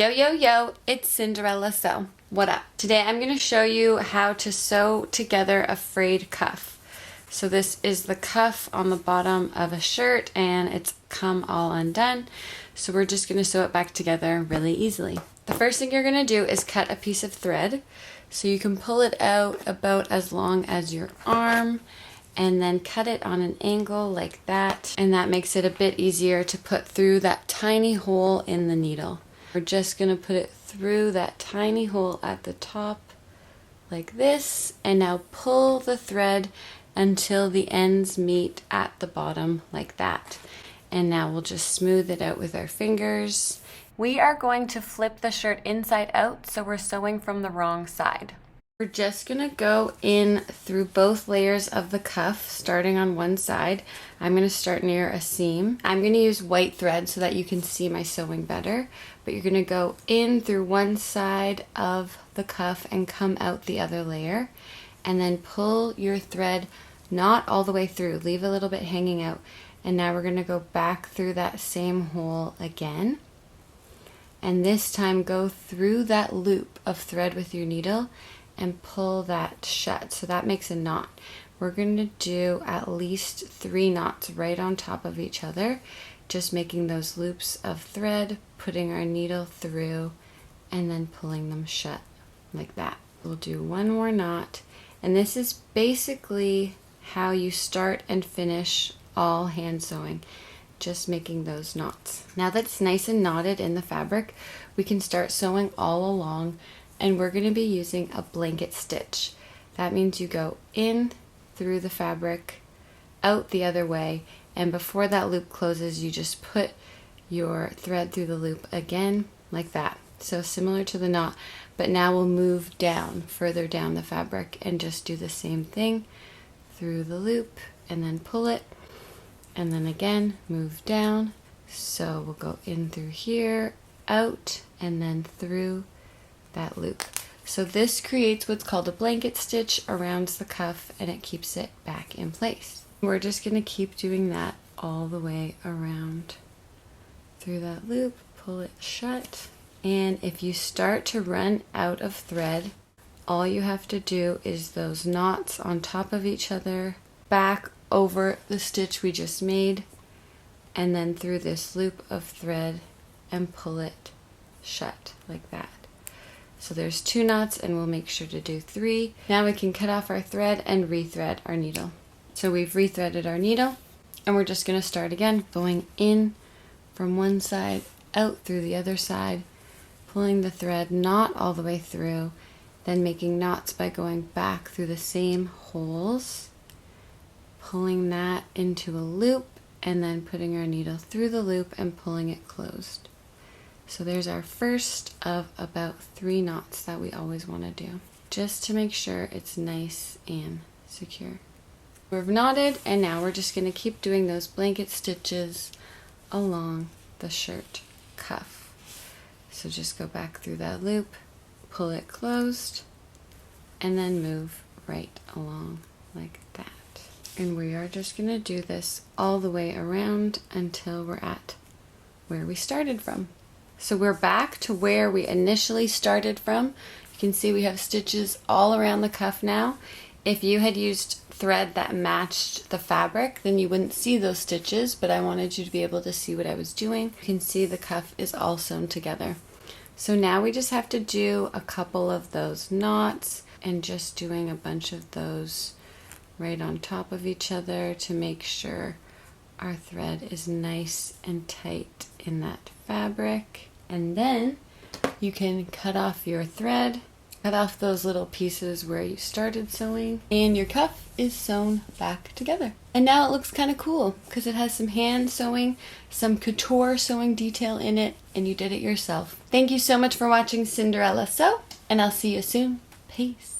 Yo, yo, yo, it's Cinderella Sew. What up? Today I'm going to show you how to sew together a frayed cuff. So this is the cuff on the bottom of a shirt and it's come all undone. So we're just going to sew it back together really easily. The first thing you're going to do is cut a piece of thread. So you can pull it out about as long as your arm and then cut it on an angle like that. And that makes it a bit easier to put through that tiny hole in the needle. We're just going to put it through that tiny hole at the top like this, and now pull the thread until the ends meet at the bottom like that. And now we'll just smooth it out with our fingers. We are going to flip the shirt inside out, so we're sewing from the wrong side. We're just going to go in through both layers of the cuff, starting on one side. I'm going to start near a seam. I'm going to use white thread so that you can see my sewing better. But you're going to go in through one side of the cuff and come out the other layer. And then pull your thread not all the way through. Leave a little bit hanging out. And now we're going to go back through that same hole again. And this time go through that loop of thread with your needle and pull that shut. So that makes a knot. We're going to do at least 3 knots right on top of each other, just making those loops of thread, putting our needle through, and then pulling them shut like that. We'll do one more knot, and this is basically how you start and finish all hand sewing, just making those knots. Now that it's nice and knotted in the fabric, we can start sewing all along. And we're going to be using a blanket stitch. That means you go in through the fabric, out the other way, and before that loop closes, you just put your thread through the loop again, like that. So similar to the knot, but now we'll move down, further down the fabric, and just do the same thing through the loop, and then pull it, and then again, move down. So we'll go in through here, out, and then through that loop. So this creates what's called a blanket stitch around the cuff, and it keeps it back in place. We're just going to keep doing that all the way around through that loop, pull it shut, and if you start to run out of thread, all you have to do is those knots on top of each other, back over the stitch we just made, and then through this loop of thread and pull it shut like that. So there's 2 knots, and we'll make sure to do 3. Now we can cut off our thread and rethread our needle. So we've rethreaded our needle, and we're just going to start again, going in from one side, out through the other side, pulling the thread not all the way through, then making knots by going back through the same holes, pulling that into a loop, and then putting our needle through the loop and pulling it closed. So there's our first of about 3 knots that we always want to do, just to make sure it's nice and secure. We've knotted, and now we're just going to keep doing those blanket stitches along the shirt cuff. So just go back through that loop, pull it closed, and then move right along like that. And we are just going to do this all the way around until we're at where we started from. So we're back to where we initially started from. You can see we have stitches all around the cuff now. If you had used thread that matched the fabric, then you wouldn't see those stitches, but I wanted you to be able to see what I was doing. You can see the cuff is all sewn together. So now we just have to do a couple of those knots and just doing a bunch of those right on top of each other to make sure our thread is nice and tight in that fabric. And then you can cut off your thread, cut off those little pieces where you started sewing, and your cuff is sewn back together. And now it looks kind of cool because it has some hand sewing, some couture sewing detail in it, and you did it yourself. Thank you so much for watching Cinderella Sew, and I'll see you soon. Peace.